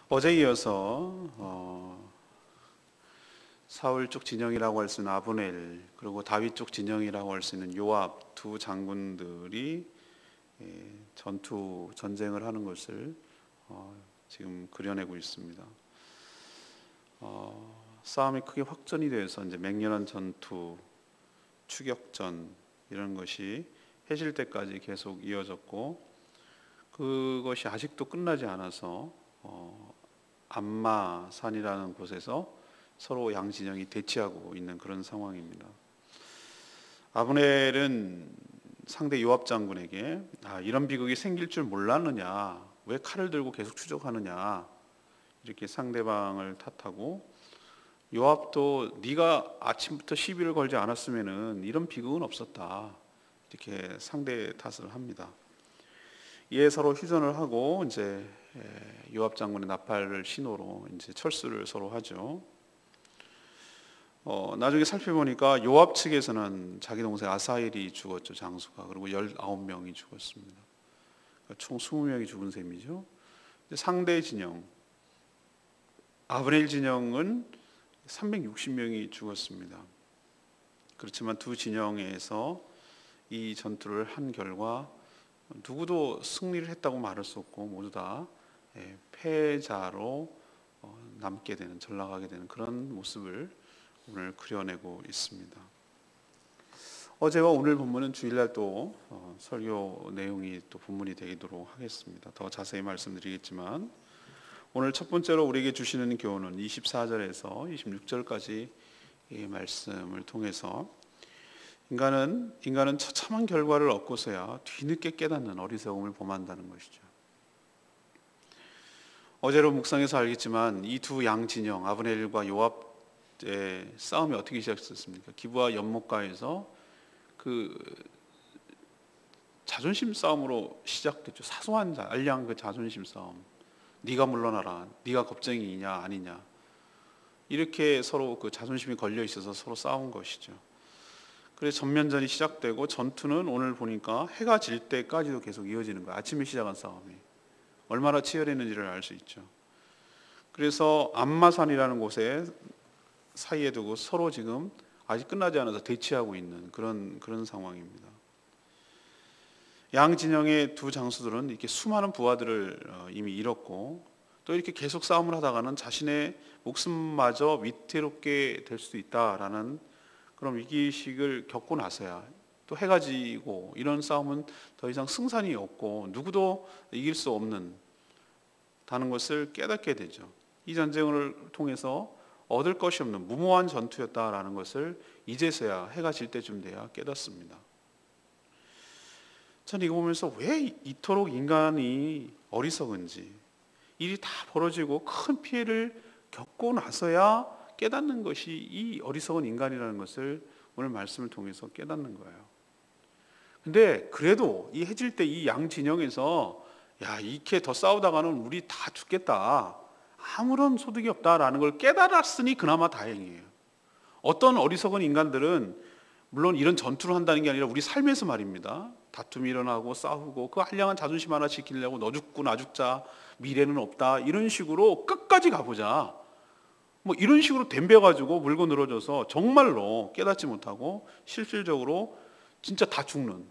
어제 이어서 사울 쪽 진영이라고 할 수 있는 아브넬, 그리고 다윗 쪽 진영이라고 할 수 있는 요압 두 장군들이 전쟁을 하는 것을 지금 그려내고 있습니다. 싸움이 크게 확전이 돼서 이제 맹렬한 전투, 추격전 이런 것이 해질 때까지 계속 이어졌고, 그것이 아직도 끝나지 않아서 암마산이라는 곳에서 서로 양 진영이 대치하고 있는 그런 상황입니다. 아브넬은 상대 요압 장군에게 이런 비극이 생길 줄 몰랐느냐, 왜 칼을 들고 계속 추적하느냐, 이렇게 상대방을 탓하고, 요압도 네가 아침부터 시비를 걸지 않았으면은 이런 비극은 없었다, 이렇게 상대 탓을 합니다. 이에 서로 휴전을 하고 이제 요압 장군의 나팔을 신호로 이제 철수를 서로 하죠. 나중에 살펴보니까 요압 측에서는 자기 동생 아사헬이 죽었죠, 장수가. 그리고 19명이 죽었습니다. 그러니까 총 20명이 죽은 셈이죠. 상대 진영, 아브넬 진영은 360명이 죽었습니다. 그렇지만 두 진영에서 이 전투를 한 결과 누구도 승리를 했다고 말할 수 없고 모두 다 패자로 남게 되는, 전락하게 되는 그런 모습을 오늘 그려내고 있습니다. 어제와 오늘 본문은 주일날 또 설교 내용이 또 본문이 되도록 하겠습니다. 더 자세히 말씀드리겠지만, 오늘 첫 번째로 우리에게 주시는 교훈은 24절에서 26절까지 이 말씀을 통해서 인간은 처참한 결과를 얻고서야 뒤늦게 깨닫는 어리석음을 범한다는 것이죠. 어제로 묵상해서 알겠지만 이 두 양 진영, 아브넬과 요압의 싸움이 어떻게 시작됐습니까? 기브와 연못가에서 그 자존심 싸움으로 시작됐죠. 사소한 알량 그 자존심 싸움. 네가 물러나라, 네가 겁쟁이냐 아니냐, 이렇게 서로 그 자존심이 걸려 있어서 서로 싸운 것이죠. 그래서 전면전이 시작되고, 전투는 오늘 보니까 해가 질 때까지도 계속 이어지는 거예요. 아침에 시작한 싸움이 얼마나 치열했는지를 알 수 있죠. 그래서 암마산이라는 곳에 사이에 두고 서로 지금 아직 끝나지 않아서 대치하고 있는 그런 상황입니다. 양 진영의 두 장수들은 이렇게 수많은 부하들을 이미 잃었고, 또 이렇게 계속 싸움을 하다가는 자신의 목숨마저 위태롭게 될 수도 있다라는 그런 위기의식을 겪고 나서야, 또 해가 지고 이런 싸움은 더 이상 승산이 없고 누구도 이길 수 없는 다는 것을 깨닫게 되죠. 이 전쟁을 통해서 얻을 것이 없는 무모한 전투였다라는 것을 이제서야 해가 질 때쯤 돼야 깨닫습니다. 저는 이거 보면서 왜 이토록 인간이 어리석은지, 일이 다 벌어지고 큰 피해를 겪고 나서야 깨닫는 것이 이 어리석은 인간이라는 것을 오늘 말씀을 통해서 깨닫는 거예요. 근데 그래도 이 해질 때 이 양 진영에서 이렇게 더 싸우다가는 우리 다 죽겠다, 아무런 소득이 없다라는 걸 깨달았으니 그나마 다행이에요. 어떤 어리석은 인간들은 물론 이런 전투를 한다는 게 아니라 우리 삶에서 말입니다, 다툼이 일어나고 싸우고 그 한량한 자존심 하나 지키려고 너 죽고 나 죽자, 미래는 없다, 이런 식으로 끝까지 가보자, 뭐 이런 식으로 덤벼가지고 물고 늘어져서 정말로 깨닫지 못하고 실질적으로 진짜 다 죽는,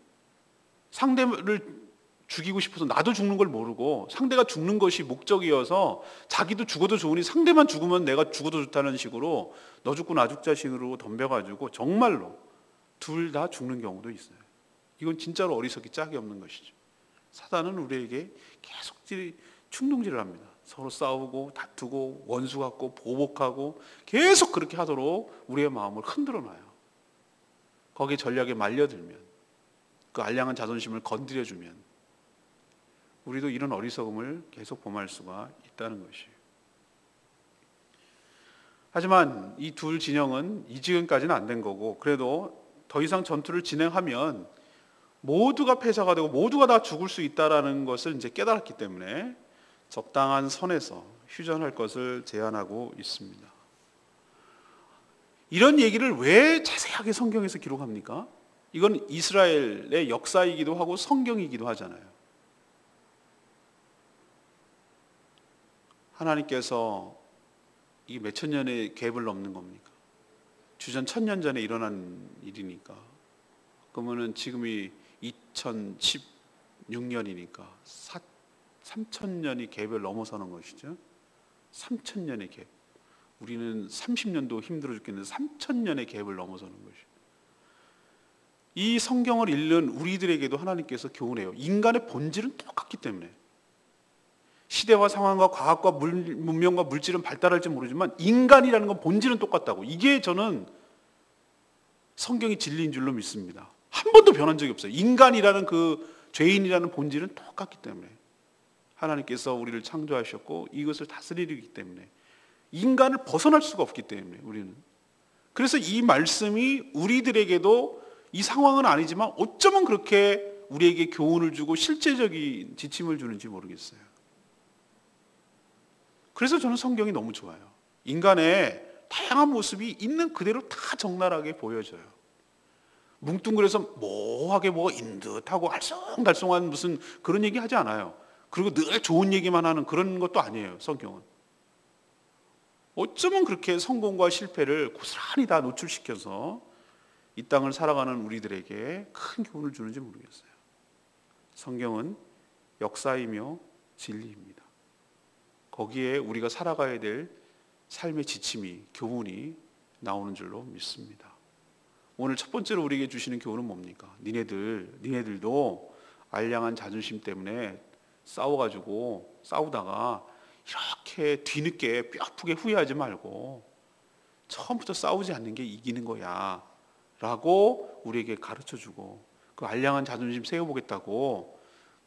상대를 죽이고 싶어서 나도 죽는 걸 모르고 상대가 죽는 것이 목적이어서 자기도 죽어도 좋으니 상대만 죽으면 내가 죽어도 좋다는 식으로 너 죽고 나 죽자 식으로 덤벼가지고 정말로 둘 다 죽는 경우도 있어요. 이건 진짜로 어리석기 짝이 없는 것이죠. 사단은 우리에게 계속 충동질을 합니다. 서로 싸우고 다투고 원수 같고 보복하고 계속 그렇게 하도록 우리의 마음을 흔들어 놔요. 거기에 전략에 말려들면, 그 알량한 자존심을 건드려주면 우리도 이런 어리석음을 계속 범할 수가 있다는 것이에요. 하지만 이 둘 진영은 이 지금까지는 안 된 거고, 그래도 더 이상 전투를 진행하면 모두가 패자가 되고 모두가 다 죽을 수 있다는 것을 이제 깨달았기 때문에 적당한 선에서 휴전할 것을 제안하고 있습니다. 이런 얘기를 왜 자세하게 성경에서 기록합니까? 이건 이스라엘의 역사이기도 하고 성경이기도 하잖아요. 하나님께서 이게 몇천 년의 갭을 넘는 겁니까? 주전 1000년 전에 일어난 일이니까. 그러면은 지금이 2016년이니까 3000년이 갭을 넘어서는 것이죠. 3000년의 갭. 우리는 30년도 힘들어 죽겠는데 3000년의 갭을 넘어서는 것이죠. 이 성경을 읽는 우리들에게도 하나님께서 교훈해요. 인간의 본질은 똑같기 때문에. 시대와 상황과 과학과 문명과 물질은 발달할지 모르지만 인간이라는 건 본질은 똑같다고. 이게 저는 성경이 진리인 줄로 믿습니다. 한 번도 변한 적이 없어요. 인간이라는 그 죄인이라는 본질은 똑같기 때문에. 하나님께서 우리를 창조하셨고 이것을 다스리기 때문에. 인간을 벗어날 수가 없기 때문에 우리는. 그래서 이 말씀이 우리들에게도 이 상황은 아니지만 어쩌면 그렇게 우리에게 교훈을 주고 실제적인 지침을 주는지 모르겠어요. 그래서 저는 성경이 너무 좋아요. 인간의 다양한 모습이 있는 그대로 다 적나라하게 보여져요. 뭉뚱그려서 모호하게 뭐가 있는 듯하고 알쏭달쏭한 무슨 그런 얘기 하지 않아요. 그리고 늘 좋은 얘기만 하는 그런 것도 아니에요. 성경은. 어쩌면 그렇게 성공과 실패를 고스란히 다 노출시켜서 이 땅을 살아가는 우리들에게 큰 교훈을 주는지 모르겠어요. 성경은 역사이며 진리입니다. 거기에 우리가 살아가야 될 삶의 지침이, 교훈이 나오는 줄로 믿습니다. 오늘 첫 번째로 우리에게 주시는 교훈은 뭡니까? 니네들도 알량한 자존심 때문에 싸우다가 이렇게 뒤늦게 뼈아프게 후회하지 말고 처음부터 싸우지 않는 게 이기는 거야 라고 우리에게 가르쳐주고, 그 알량한 자존심 세워보겠다고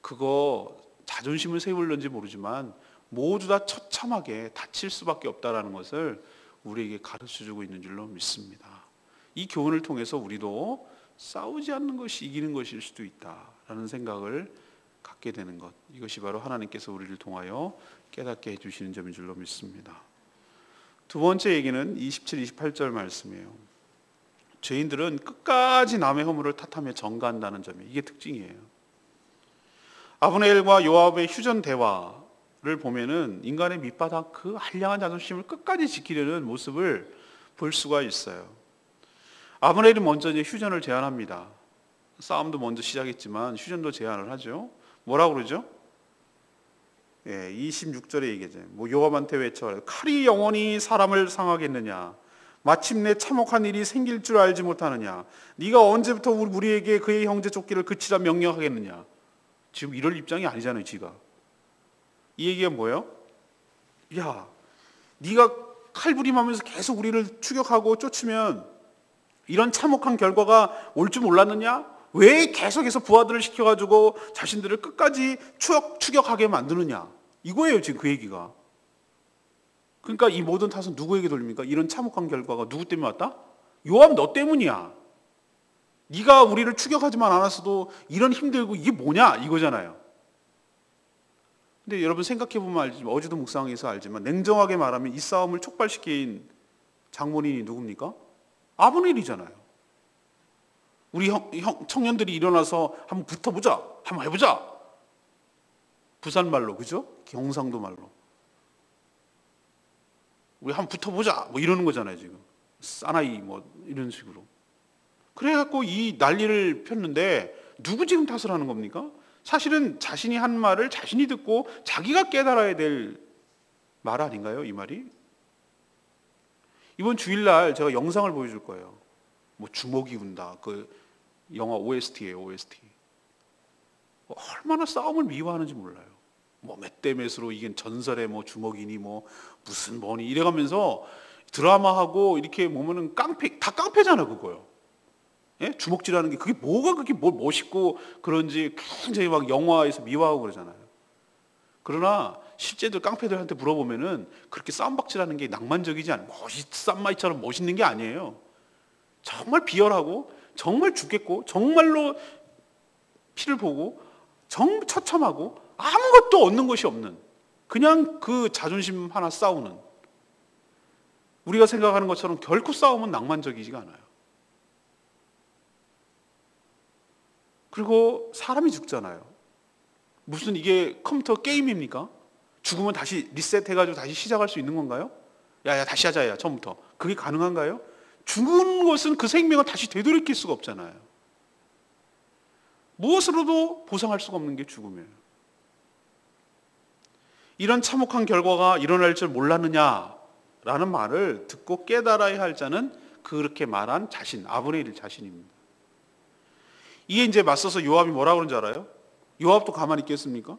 그거 자존심을 세울는지 모르지만 모두 다 처참하게 다칠 수밖에 없다라는 것을 우리에게 가르쳐주고 있는 줄로 믿습니다. 이 교훈을 통해서 우리도 싸우지 않는 것이 이기는 것일 수도 있다라는 생각을 갖게 되는 것, 이것이 바로 하나님께서 우리를 통하여 깨닫게 해주시는 점인 줄로 믿습니다. 두 번째 얘기는 27, 28절 말씀이에요. 죄인들은 끝까지 남의 허물을 탓하며 전가한다는 점이 이게 특징이에요. 아브넬과 요압의 휴전 대화를 보면은 인간의 밑바닥 그 한량한 자존심을 끝까지 지키려는 모습을 볼 수가 있어요. 아브넬이 먼저 이제 휴전을 제안합니다. 싸움도 먼저 시작했지만 휴전도 제안을 하죠. 뭐라고 그러죠? 26절에 얘기하죠. 요압한테 외쳐라. 칼이 영원히 사람을 상하겠느냐? 마침내 참혹한 일이 생길 줄 알지 못하느냐? 네가 언제부터 우리에게 그의 형제 쫓기를 그치라 명령하겠느냐? 지금 이럴 입장이 아니잖아요, 지가. 이 얘기가 뭐예요? 야, 네가 칼부림하면서 계속 우리를 추격하고 쫓으면 이런 참혹한 결과가 올 줄 몰랐느냐? 왜 계속해서 부하들을 시켜가지고 자신들을 끝까지 추격하게 만드느냐? 이거예요, 지금 그 얘기가. 그러니까 이 모든 탓은 누구에게 돌립니까? 이런 참혹한 결과가 누구 때문에 왔다? 요압 너 때문이야. 네가 우리를 추격하지만 않았어도 이런 힘들고 이게 뭐냐? 이거잖아요. 근데 여러분 생각해보면 알지만, 어제도 묵상해서 알지만 냉정하게 말하면 이 싸움을 촉발시킨 장본인이 누굽니까? 아브넬이잖아요. 우리 청년들이 일어나서 한번 붙어보자, 한번 해보자. 부산말로, 그죠? 경상도 말로. 우리 한번 붙어보자, 뭐 이러는 거잖아요, 지금. 사나이, 뭐, 이런 식으로. 그래갖고 이 난리를 폈는데, 누구 지금 탓을 하는 겁니까? 사실은 자신이 한 말을 자신이 듣고 자기가 깨달아야 될 말 아닌가요, 이 말이? 이번 주일날 제가 영상을 보여줄 거예요. 뭐, 주먹이 운다. 그 영화 OST예요, OST. 얼마나 싸움을 미화하는지 몰라요. 뭐 몇 대 몇으로 이게 전설의 뭐 주먹이니 뭐 무슨 뭐니 이래가면서 드라마하고 이렇게 보면은 깡패, 다 깡패잖아 그거요. 예? 주먹질하는 게 그게 뭐가 그렇게 멋있고 그런지 굉장히 막 영화에서 미화하고 그러잖아요. 그러나 실제들 깡패들한테 물어보면은 그렇게 싸움박질하는 게 낭만적이지 않아요. 쌈마이처럼 멋있는 게 아니에요. 정말 비열하고 정말 죽겠고 정말로 피를 보고 처참하고 아무것도 얻는 것이 없는, 그냥 그 자존심 하나 싸우는, 우리가 생각하는 것처럼 결코 싸움은 낭만적이지가 않아요. 그리고 사람이 죽잖아요. 무슨 이게 컴퓨터 게임입니까? 죽으면 다시 리셋해가지고 다시 시작할 수 있는 건가요? 야야 다시 하자, 야 처음부터. 그게 가능한가요? 죽은 것은 그 생명을 다시 되돌이킬 수가 없잖아요. 무엇으로도 보상할 수가 없는 게 죽음이에요. 이런 참혹한 결과가 일어날 줄 몰랐느냐라는 말을 듣고 깨달아야 할 자는 그렇게 말한 자신, 아브넬 자신입니다. 이에 이제 맞서서 요압이 뭐라고 그런지 알아요? 요압도 가만히 있겠습니까?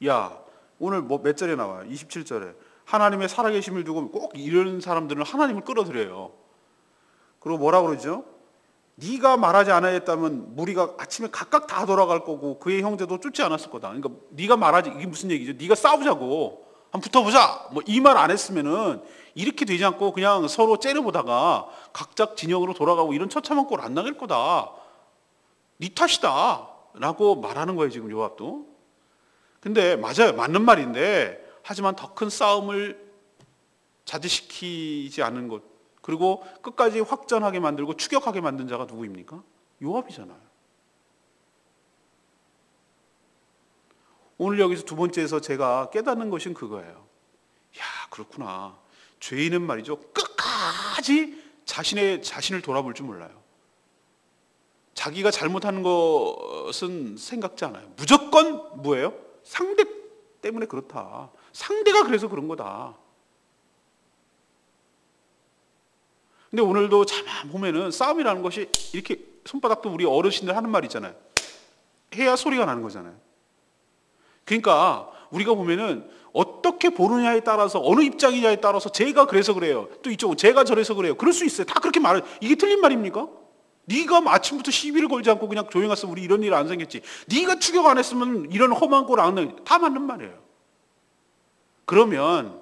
야, 오늘 뭐 몇 절에 나와요? 27절에. 하나님의 살아계심을 두고 꼭 이런 사람들은 하나님을 끌어들여요. 그리고 뭐라고 그러죠? 네가 말하지 않았다면 무리가 아침에 각각 다 돌아갈 거고 그의 형제도 쫓지 않았을 거다. 그러니까 네가 말하지, 이게 무슨 얘기죠? 네가 싸우자고, 한번 붙어보자, 뭐 이 말 안 했으면은 이렇게 되지 않고 그냥 서로 째려보다가 각자 진영으로 돌아가고 이런 처참한 꼴 안 나길 거다. 네 탓이다 라고 말하는 거예요, 지금 요압도. 근데 맞아요, 맞는 말인데, 하지만 더 큰 싸움을 자제시키지 않은 것, 그리고 끝까지 확전하게 만들고 추격하게 만든 자가 누구입니까? 요압이잖아요. 오늘 여기서 두 번째에서 제가 깨닫는 것은 그거예요. 야, 그렇구나. 죄인은 말이죠, 끝까지 자신을 돌아볼 줄 몰라요. 자기가 잘못하는 것은 생각지 않아요. 무조건 뭐예요? 상대 때문에 그렇다. 상대가 그래서 그런 거다. 근데 오늘도 참 보면은 싸움이라는 것이 이렇게 손바닥도 우리 어르신들 하는 말 있잖아요. 해야 소리가 나는 거잖아요. 그러니까 우리가 보면은 어떻게 보느냐에 따라서, 어느 입장이냐에 따라서 제가 그래서 그래요, 또 이쪽은 제가 저래서 그래요, 그럴 수 있어요. 다 그렇게 말해요. 이게 틀린 말입니까? 네가 아침부터 시비를 걸지 않고 그냥 조용히 했으면 우리 이런 일 안 생겼지. 네가 추격 안 했으면 이런 험한 꼴 안 나. 다 맞는 말이에요. 그러면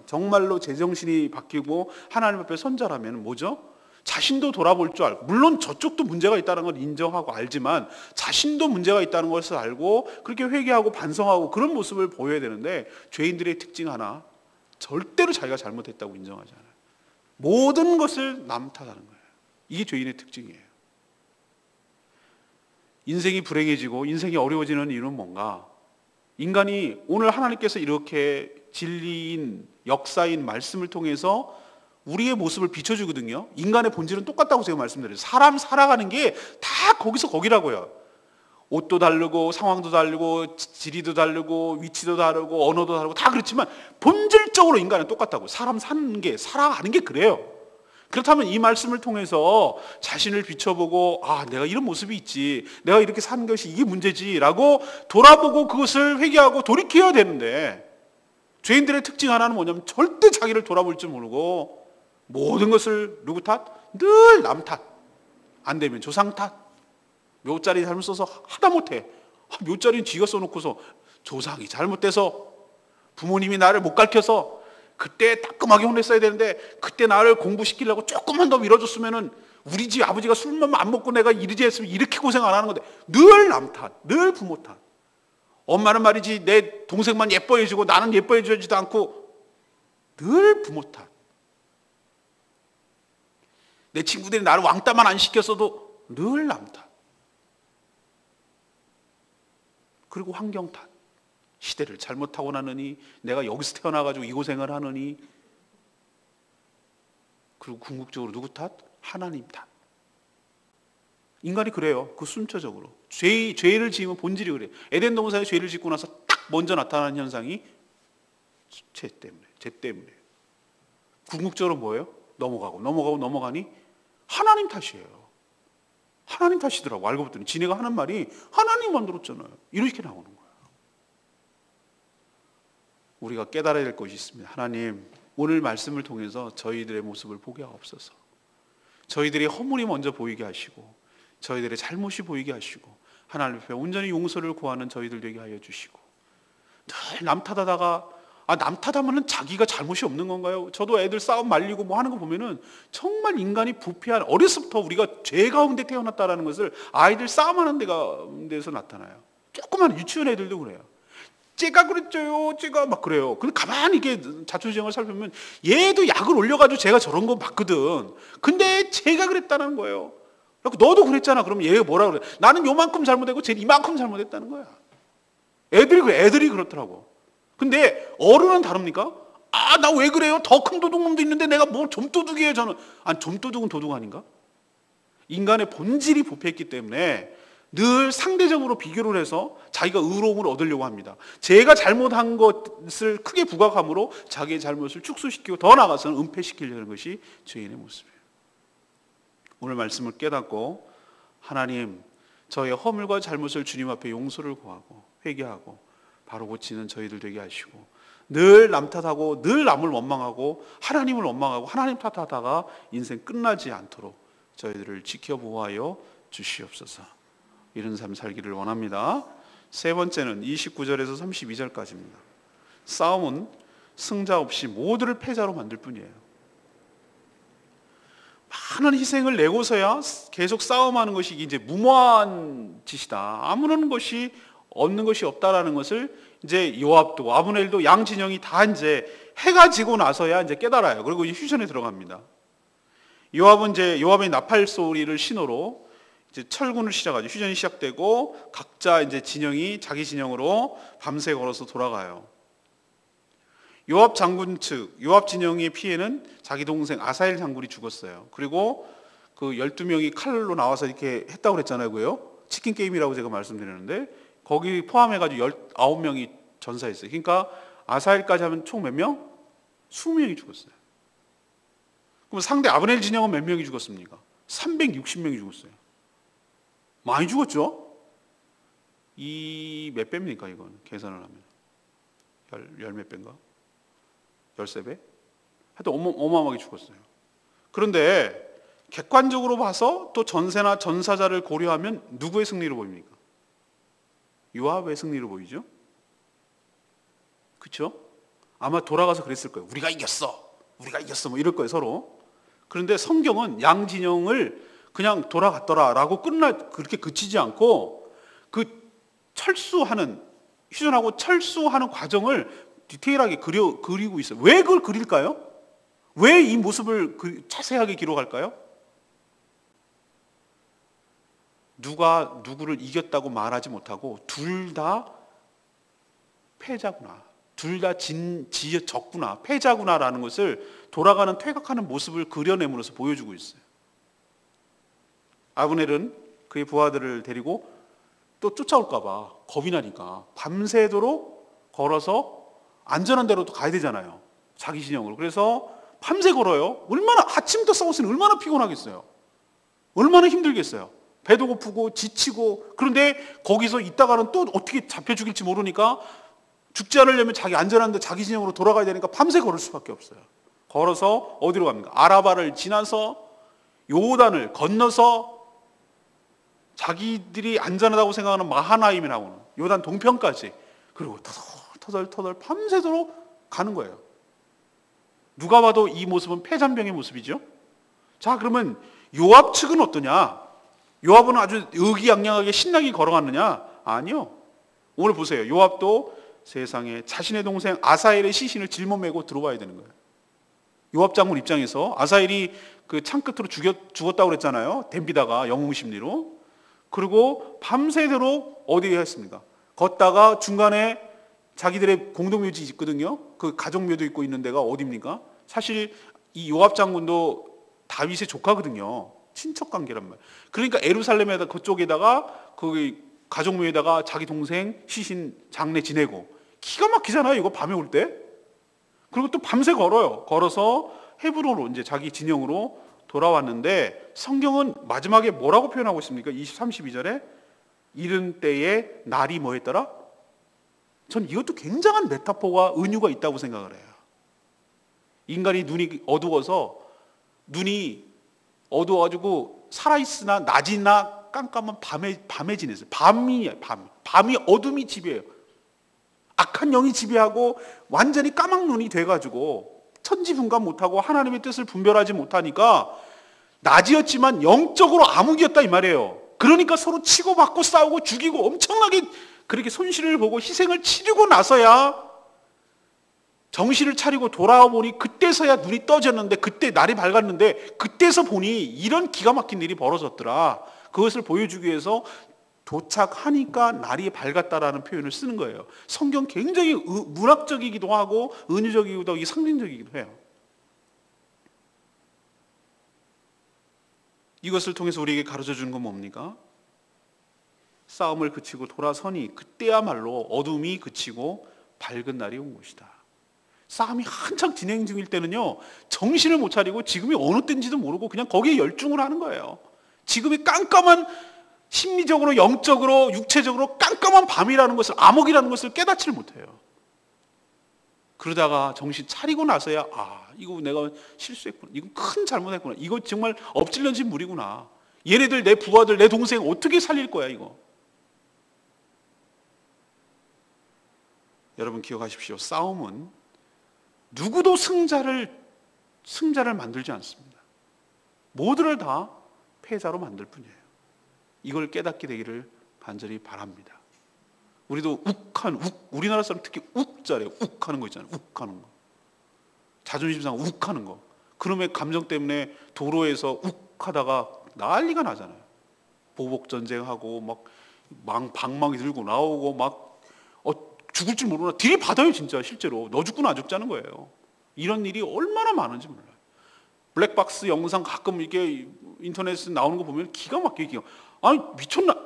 정말로 제정신이 바뀌고 하나님 앞에 선자라면 뭐죠? 자신도 돌아볼 줄 알고, 물론 저쪽도 문제가 있다는 걸 인정하고 알지만 자신도 문제가 있다는 것을 알고 그렇게 회개하고 반성하고 그런 모습을 보여야 되는데, 죄인들의 특징 하나, 절대로 자기가 잘못했다고 인정하지 않아요. 모든 것을 남 탓하는 거예요. 이게 죄인의 특징이에요. 인생이 불행해지고 인생이 어려워지는 이유는 뭔가? 인간이 오늘 하나님께서 이렇게 진리인 역사인 말씀을 통해서 우리의 모습을 비춰주거든요. 인간의 본질은 똑같다고 제가 말씀드려요. 사람 살아가는 게 다 거기서 거기라고요. 옷도 다르고 상황도 다르고 지리도 다르고 위치도 다르고 언어도 다르고 다 그렇지만 본질적으로 인간은 똑같다고. 사람 사는 게, 살아가는 게 그래요. 그렇다면 이 말씀을 통해서 자신을 비춰보고, 아, 내가 이런 모습이 있지, 내가 이렇게 사는 것이 이게 문제지 라고 돌아보고 그것을 회개하고 돌이켜야 되는데, 죄인들의 특징 하나는 뭐냐면 절대 자기를 돌아볼 줄 모르고 모든 것을 누구 탓? 늘 남 탓. 안 되면 조상 탓. 묘자리 잘못 써서 하다못해 묘자리는 지가 써놓고서 조상이 잘못돼서, 부모님이 나를 못 가르쳐서 그때 따끔하게 혼냈어야 되는데 그때 나를 공부시키려고 조금만 더 밀어줬으면은 우리 집 아버지가 술만 안 먹고 내가 이러지 했으면 이렇게 고생 안 하는 건데, 늘 남 탓, 늘 부모 탓. 엄마는 말이지 내 동생만 예뻐해주고 나는 예뻐해주지도 않고 늘 부모 탓. 내 친구들이 나를 왕따만 안 시켰어도 늘 남 탓. 그리고 환경 탓. 시대를 잘못 타고나느니, 내가 여기서 태어나가지고 이 고생을 하느니. 그리고 궁극적으로 누구 탓? 하나님 탓. 인간이 그래요. 그 순차적으로 죄를 지으면 본질이 그래요. 에덴 동산에 죄를 짓고 나서 딱 먼저 나타나는 현상이 죄 때문에. 궁극적으로 뭐예요? 넘어가니 하나님 탓이에요. 하나님 탓이더라고. 알고 봤더니 지네가 하는 말이 하나님 만들었잖아요. 이렇게 나오는 거예요. 우리가 깨달아야 될 것이 있습니다. 하나님, 오늘 말씀을 통해서 저희들의 모습을 보게 하옵소서. 저희들의 허물이 먼저 보이게 하시고 저희들의 잘못이 보이게 하시고 하나님 앞에 온전히 용서를 구하는 저희들 되게 하여 주시고, 늘 남 탓하다가, 남 탓하면은 자기가 잘못이 없는 건가요? 저도 애들 싸움 말리고 뭐 하는 거 보면은 정말 인간이 부패한, 어려서부터 우리가 죄 가운데 태어났다라는 것을 아이들 싸움하는 데서 나타나요. 조그만 유치원 애들도 그래요. 제가 그랬죠요, 제가 막 그래요. 근데 가만히 이게 자초지종을 살펴보면 얘도 약을 올려가지고 제가 저런 거 봤거든. 근데 제가 그랬다는 거예요. 너도 그랬잖아. 그러면 얘가 뭐라 그래? 나는 요만큼 잘못했고 쟤는 이만큼 잘못했다는 거야. 애들이 그렇더라고. 근데 어른은 다릅니까? 아, 나 왜 그래요? 더 큰 도둑놈도 있는데 내가 뭐 좀도둑이에요, 저는. 아니, 좀도둑은 도둑 아닌가? 인간의 본질이 부패했기 때문에 늘 상대적으로 비교를 해서 자기가 의로움을 얻으려고 합니다. 제가 잘못한 것을 크게 부각함으로 자기의 잘못을 축소시키고 더 나아가서는 은폐시키려는 것이 죄인의 모습이에요. 오늘 말씀을 깨닫고 하나님, 저의 허물과 잘못을 주님 앞에 용서를 구하고 회개하고 바로 고치는 저희들 되게 하시고, 늘 남 탓하고 늘 남을 원망하고 하나님을 원망하고 하나님 탓하다가 인생 끝나지 않도록 저희들을 지켜보아여 주시옵소서. 이런 삶 살기를 원합니다. 세 번째는 29절에서 32절까지입니다. 싸움은 승자 없이 모두를 패자로 만들 뿐이에요. 많은 희생을 내고서야 계속 싸움하는 것이 이제 무모한 짓이다, 아무런 것이 얻는 것이 없다라는 것을 이제 요압도 아브넬도 양 진영이 다 이제 해가 지고 나서야 이제 깨달아요. 그리고 이제 휴전에 들어갑니다. 요압은 이제 요압의 나팔 소리를 신호로 이제 철군을 시작하죠. 휴전이 시작되고 각자 이제 진영이 자기 진영으로 밤새 걸어서 돌아가요. 요압 장군 측, 요압 진영의 피해는 자기 동생 아사엘 장군이 죽었어요. 그리고 그 12명이 칼로 나와서 이렇게 했다고 그랬잖아요. 그요? 치킨 게임이라고 제가 말씀드렸는데 거기 포함해가지고 19명이 전사했어요. 그러니까 아사엘까지 하면 총 몇 명? 20명이 죽었어요. 그럼 상대 아브넬 진영은 몇 명이 죽었습니까? 360명이 죽었어요. 많이 죽었죠? 이 몇 배입니까 이건? 계산을 하면 열 몇 배인가? 13배? 하여튼 어마어마하게 죽었어요. 그런데 객관적으로 봐서 또 전세나 전사자를 고려하면 누구의 승리로 보입니까? 요압의 승리로 보이죠? 그렇죠? 아마 돌아가서 그랬을 거예요. 우리가 이겼어 뭐 이럴 거예요 서로. 그런데 성경은 양 진영을 그냥 돌아갔더라라고 그렇게 그치지 않고 그 철수하는, 휴전하고 철수하는 과정을 디테일하게 그리고 있어요. 왜 그걸 그릴까요? 왜 이 모습을 자세하게 기록할까요? 누가 누구를 이겼다고 말하지 못하고 둘 다 패자구나, 둘 다 졌구나, 패자구나라는 것을 돌아가는 퇴각하는 모습을 그려내므로써 보여주고 있어요. 아브넬은 그의 부하들을 데리고 또 쫓아올까 봐 겁이 나니까 밤새도록 걸어서 안전한 데로 또 가야 되잖아요. 자기 진영으로. 그래서 밤새 걸어요. 얼마나, 아침부터 싸웠으니 얼마나 피곤하겠어요. 얼마나 힘들겠어요. 배도 고프고 지치고. 그런데 거기서 있다가는 또 어떻게 잡혀 죽일지 모르니까 죽지 않으려면 자기 안전한 데 자기 진영으로 돌아가야 되니까 밤새 걸을 수밖에 없어요. 걸어서 어디로 갑니까? 아라바를 지나서 요단을 건너서 자기들이 안전하다고 생각하는 마하나임에 나오는 요단 동편까지, 그리고 터덜 밤새도록 가는 거예요. 누가 봐도 이 모습은 패잔병의 모습이죠. 자, 그러면 요압 측은 어떠냐? 요압은 아주 의기양양하게 신나게 걸어갔느냐? 아니요. 오늘 보세요. 요압도 세상에 자신의 동생 아사엘의 시신을 짊어매고 들어와야 되는 거예요. 요압 장군 입장에서 아사엘이 그 창끝으로 죽었다고 그랬잖아요. 댐비다가 영웅 심리로. 그리고 밤새도록 어디에 했습니까? 걷다가 중간에 자기들의 공동묘지 있거든요. 그 가족묘도 있고 있는 데가 어디입니까? 사실 이 요압 장군도 다윗의 조카거든요. 친척 관계란 말이에요. 그러니까 에루살렘에다 그쪽에다가 그 가족묘에다가 자기 동생 시신 장례 지내고, 기가 막히잖아요. 이거 밤에 올 때. 그리고 또 밤새 걸어요. 걸어서 헤브론으로 이제 자기 진영으로 돌아왔는데 성경은 마지막에 뭐라고 표현하고 있습니까? 32절에 이른 때에 날이 뭐 했더라? 전 이것도 굉장한 메타포가 은유가 있다고 생각을 해요. 인간이 눈이 어두워가지고 살아있으나 낮이나 깜깜한 밤에 지냈어요. 밤이 어둠이 지배해요. 악한 영이 지배하고 완전히 까막 눈이 돼가지고 천지분간 못하고 하나님의 뜻을 분별하지 못하니까 낮이었지만 영적으로 암흑이었다 이 말이에요. 그러니까 서로 치고받고 싸우고 죽이고 엄청나게 그렇게 손실을 보고 희생을 치르고 나서야 정신을 차리고 돌아와 보니 그때서야 눈이 떠졌는데, 그때 날이 밝았는데 그때서 보니 이런 기가 막힌 일이 벌어졌더라. 그것을 보여주기 위해서 도착하니까 날이 밝았다라는 표현을 쓰는 거예요. 성경 굉장히 문학적이기도 하고 은유적이기도 하고 상징적이기도 해요. 이것을 통해서 우리에게 가르쳐 주는 건 뭡니까? 싸움을 그치고 돌아서니 그때야말로 어둠이 그치고 밝은 날이 온 것이다. 싸움이 한창 진행 중일 때는요, 정신을 못 차리고 지금이 어느 때인지도 모르고 그냥 거기에 열중을 하는 거예요. 지금이 깜깜한, 심리적으로, 영적으로, 육체적으로 깜깜한 밤이라는 것을, 암흑이라는 것을 깨닫지를 못해요. 그러다가 정신 차리고 나서야 이거 내가 실수했구나, 이거 큰 잘못했구나, 이거 정말 엎질러진 물이구나, 얘네들, 내 부하들, 내 동생 어떻게 살릴 거야 이거. 여러분 기억하십시오. 싸움은 누구도 승자를 만들지 않습니다. 모두를 다 패자로 만들 뿐이에요. 이걸 깨닫게 되기를 간절히 바랍니다. 우리도 우리나라 사람 특히 욱 잘해요. 욱 하는 거 있잖아요. 욱 하는 거. 자존심 상하고 욱 하는 거. 그놈의 감정 때문에 도로에서 욱 하다가 난리가 나잖아요. 보복 전쟁하고 막 방망이 들고 나오고 막 죽을 줄 모르나 들이받아요. 진짜 실제로 너 죽고 나 죽자는 거예요. 이런 일이 얼마나 많은지 몰라요. 블랙박스 영상 가끔 이게 인터넷에 나오는 거 보면 기가 막히게, 아니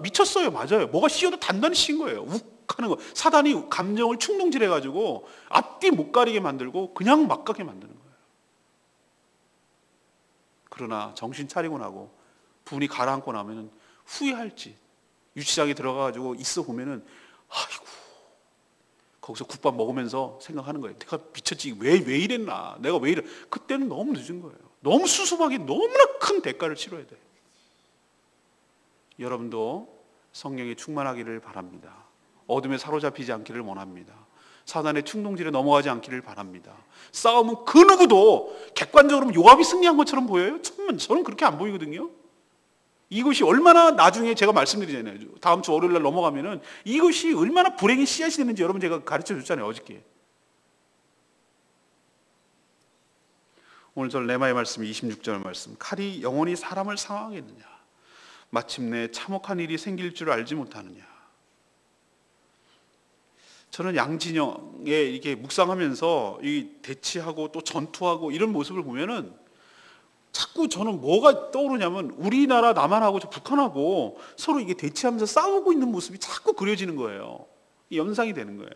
미쳤어요. 맞아요. 뭐가 씌어도 단단히 씌인 거예요. 욱 하는 거. 사단이 감정을 충동질해가지고 앞뒤 못 가리게 만들고 그냥 막 가게 만드는 거예요. 그러나 정신 차리고 나고 분이 가라앉고 나면은 후회할지, 유치장에 들어가가지고 있어 보면은 아이고, 거기서 국밥 먹으면서 생각하는 거예요. 내가 미쳤지, 왜 이랬나, 내가 왜 이래. 그때는 너무 늦은 거예요. 너무 수습하기 너무나 큰 대가를 치러야 돼요. 여러분도 성령에 충만하기를 바랍니다. 어둠에 사로잡히지 않기를 원합니다. 사단의 충동질에 넘어가지 않기를 바랍니다. 싸움은 그 누구도 객관적으로 요압이 승리한 것처럼 보여요? 저는 그렇게 안 보이거든요. 이것이 얼마나, 나중에 제가 말씀드리잖아요. 다음 주 월요일 날 넘어가면은 이것이 얼마나 불행의 씨앗이 되는지 여러분 제가 가르쳐 줬잖아요, 어저께. 오늘 저 레마의 말씀 26절 말씀. 칼이 영원히 사람을 상하겠느냐, 마침내 참혹한 일이 생길 줄 알지 못하느냐. 저는 양진영에 이게 묵상하면서 이 대치하고 또 전투하고 이런 모습을 보면은 자꾸 저는 뭐가 떠오르냐면 우리나라 남한하고 저 북한하고 서로 이게 대치하면서 싸우고 있는 모습이 자꾸 그려지는 거예요. 연상이 되는 거예요.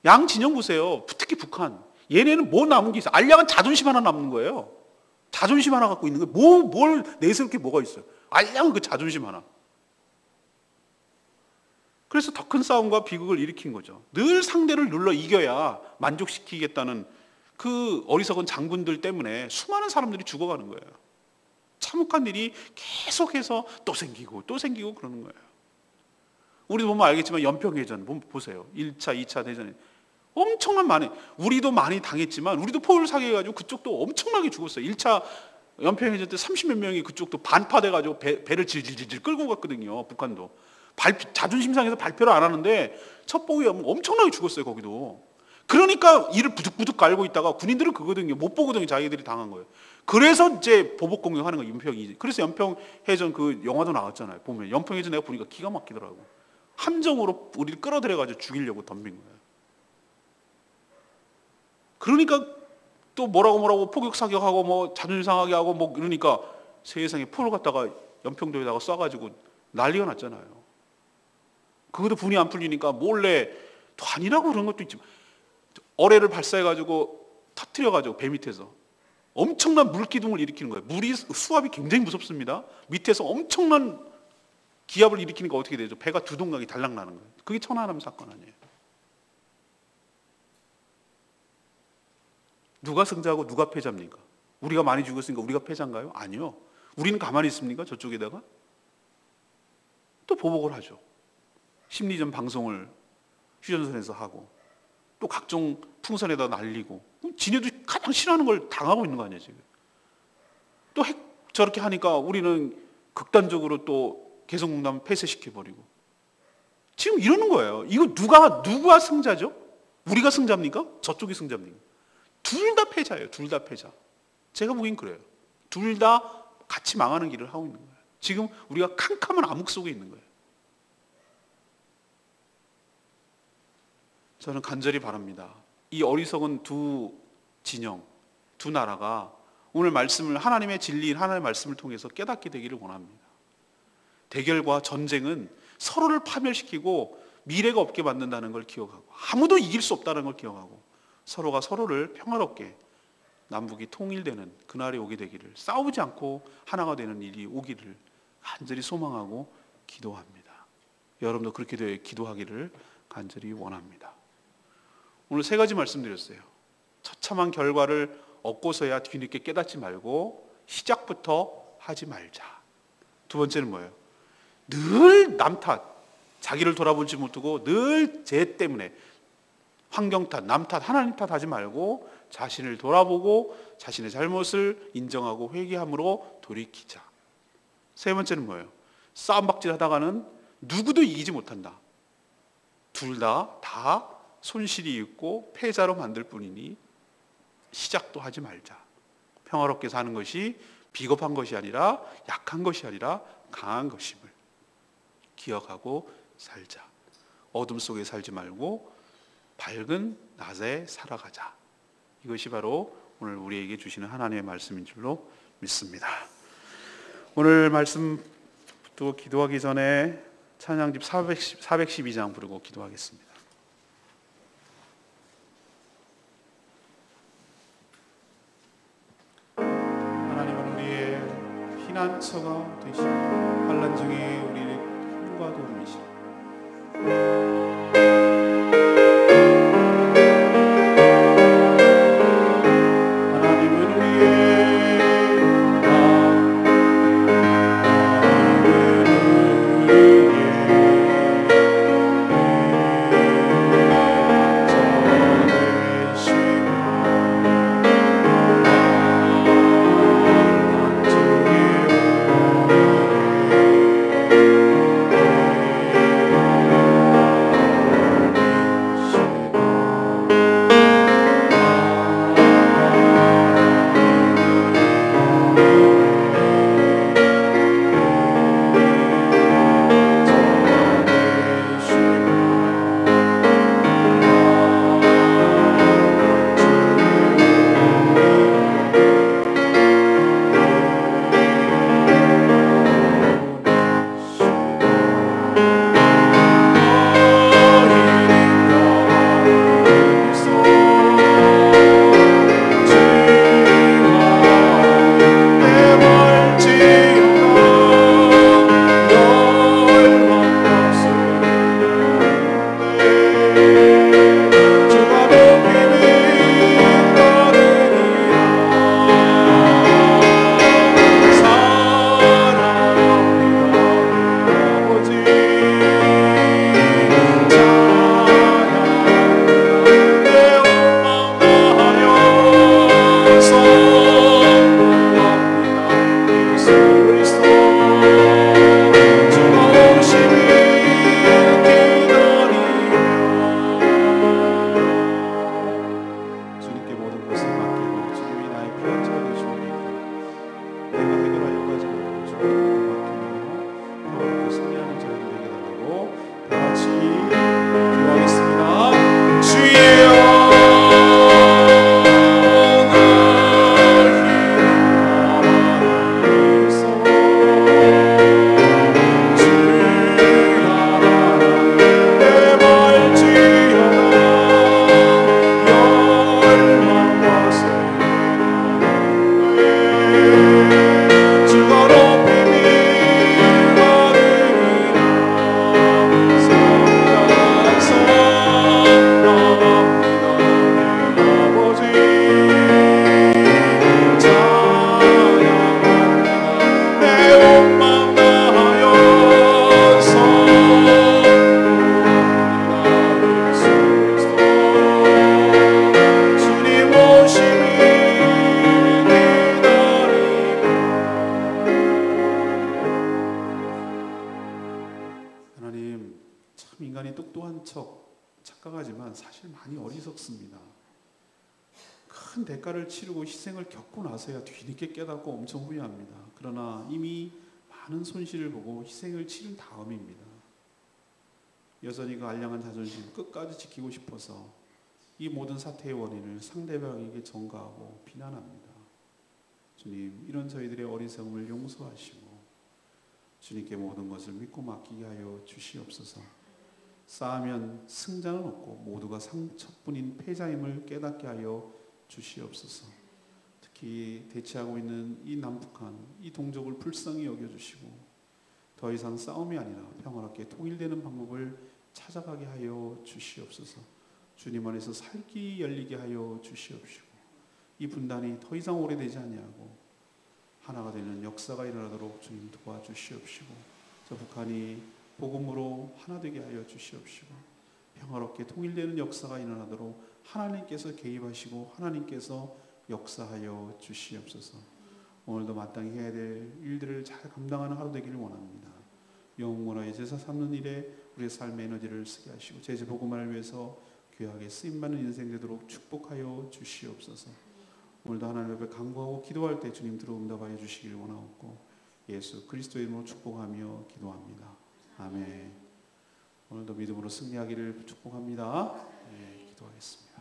양진영 보세요. 특히 북한. 얘네는 뭐 남은 게 있어요? 알량한 자존심 하나 남는 거예요. 자존심 하나 갖고 있는 거예요. 뭘 내세울 게 뭐가 있어요? 알량한 그 자존심 하나. 그래서 더 큰 싸움과 비극을 일으킨 거죠. 늘 상대를 눌러 이겨야 만족시키겠다는 그 어리석은 장군들 때문에 수많은 사람들이 죽어가는 거예요. 참혹한 일이 계속해서 또 생기고 또 생기고 그러는 거예요. 우리도 보면 알겠지만 연평해전 보세요. 1차, 2차 대전에 엄청난 많이, 우리도 많이 당했지만 우리도 포를 사격해가지고 그쪽도 엄청나게 죽었어요. 1차 연평해전 때 30몇 명이 그쪽도 반파돼가지고 배를 질질질 끌고 갔거든요. 북한도. 자존심 상해서 발표를 안 하는데 첩보에 엄청나게 죽었어요. 거기도. 그러니까 이를 부득부득 갈고 있다가 군인들은 그거든요. 못 보거든요. 자기들이 당한 거예요. 그래서 이제 보복 공격하는 거예요. 연평이. 그래서 연평해전 그 영화도 나왔잖아요. 보면 연평해전 내가 보니까 기가 막히더라고. 함정으로 우리를 끌어들여가지고 죽이려고 덤빈 거예요. 그러니까 또 뭐라고 포격 사격하고 뭐 자존심 상하게 하고 뭐 그러니까 세상에 포를 갖다가 연평도에다가 쏴가지고 난리가 났잖아요. 그것도 분이 안 풀리니까 몰래 또 아니라고 그런 것도 있지만 어뢰를 발사해가지고 터뜨려가지고 배 밑에서 엄청난 물기둥을 일으키는 거예요. 물이 수압이 굉장히 무섭습니다. 밑에서 엄청난 기압을 일으키니까 어떻게 되죠? 배가 두 동강이 달랑 나는 거예요. 그게 천안함 사건 아니에요. 누가 승자고 누가 패자입니까? 우리가 많이 죽었으니까 우리가 패자인가요? 아니요. 우리는 가만히 있습니까? 저쪽에다가 또 보복을 하죠. 심리전 방송을 휴전선에서 하고 또 각종 풍선에다 날리고, 지네도 가장 싫어하는 걸 당하고 있는 거 아니에요 지금. 또 저렇게 하니까 우리는 극단적으로 또 개성공단 폐쇄시켜버리고 지금 이러는 거예요. 이거 누가 승자죠? 우리가 승자입니까? 저쪽이 승자입니까? 둘 다 패자예요. 둘 다 패자. 제가 보기엔 그래요. 둘 다 같이 망하는 길을 하고 있는 거예요. 지금 우리가 캄캄한 암흑 속에 있는 거예요. 저는 간절히 바랍니다. 이 어리석은 두 진영, 두 나라가 오늘 말씀을, 하나님의 진리인 하나님의 말씀을 통해서 깨닫게 되기를 원합니다. 대결과 전쟁은 서로를 파멸시키고 미래가 없게 만든다는 걸 기억하고, 아무도 이길 수 없다는 걸 기억하고, 서로가 서로를 평화롭게 남북이 통일되는 그날이 오게 되기를, 싸우지 않고 하나가 되는 일이 오기를 간절히 소망하고 기도합니다. 여러분도 그렇게 되어 기도하기를 간절히 원합니다. 오늘 세 가지 말씀드렸어요. 처참한 결과를 얻고서야 뒤늦게 깨닫지 말고 시작부터 하지 말자. 두 번째는 뭐예요? 늘 남 탓, 자기를 돌아보지 못하고 늘 쟤 때문에 환경 탓, 남 탓, 하나님 탓하지 말고 자신을 돌아보고 자신의 잘못을 인정하고 회개함으로 돌이키자. 세 번째는 뭐예요? 싸움박질 하다가는 누구도 이기지 못한다. 둘 다 손실이 있고 패자로 만들 뿐이니 시작도 하지 말자. 평화롭게 사는 것이 비겁한 것이 아니라, 약한 것이 아니라 강한 것임을 기억하고 살자. 어둠 속에 살지 말고 밝은 낮에 살아가자. 이것이 바로 오늘 우리에게 주시는 하나님의 말씀인 줄로 믿습니다. 오늘 말씀 또 기도하기 전에 찬양집 412장 부르고 기도하겠습니다. 하나님은 우리의 피난처가 되시고 환난 중에 우리의 힘과 도움이시오. 인간이 똑똑한 척 착각하지만 사실 많이 어리석습니다. 큰 대가를 치르고 희생을 겪고 나서야 뒤늦게 깨닫고 엄청 후회합니다. 그러나 이미 많은 손실을 보고 희생을 치른 다음입니다. 여전히 그 알량한 자존심 끝까지 지키고 싶어서 이 모든 사태의 원인을 상대방에게 전가하고 비난합니다. 주님, 이런 저희들의 어리석음을 용서하시고 주님께 모든 것을 믿고 맡기게 하여 주시옵소서. 쌓으면 승자는 없고 모두가 상처뿐인 패자임을 깨닫게 하여 주시옵소서. 특히 대치하고 있는 이 남북한 이 동족을 불쌍히 여겨주시고 더 이상 싸움이 아니라 평화롭게 통일되는 방법을 찾아가게 하여 주시옵소서. 주님 안에서 살 길이 열리게 하여 주시옵시고 이 분단이 더 이상 오래되지 아니하고 하나가 되는 역사가 일어나도록 주님 도와주시옵시고 저 북한이 복음으로 하나 되게 하여 주시옵시고 평화롭게 통일되는 역사가 일어나도록 하나님께서 개입하시고 하나님께서 역사하여 주시옵소서. 오늘도 마땅히 해야 될 일들을 잘 감당하는 하루 되기를 원합니다. 영원하게 제사 삼는 일에 우리의 삶의 에너지를 쓰게 하시고 제재 복음을 위해서 귀하게 쓰임받는 인생 되도록 축복하여 주시옵소서. 오늘도 하나님 앞에 간구하고 기도할 때 주님 들어 응답하여 주시길 원하옵고 예수 그리스도의 이름으로 축복하며 기도합니다. 아멘. 오늘도 믿음으로 승리하기를 축복합니다. 네, 기도하겠습니다.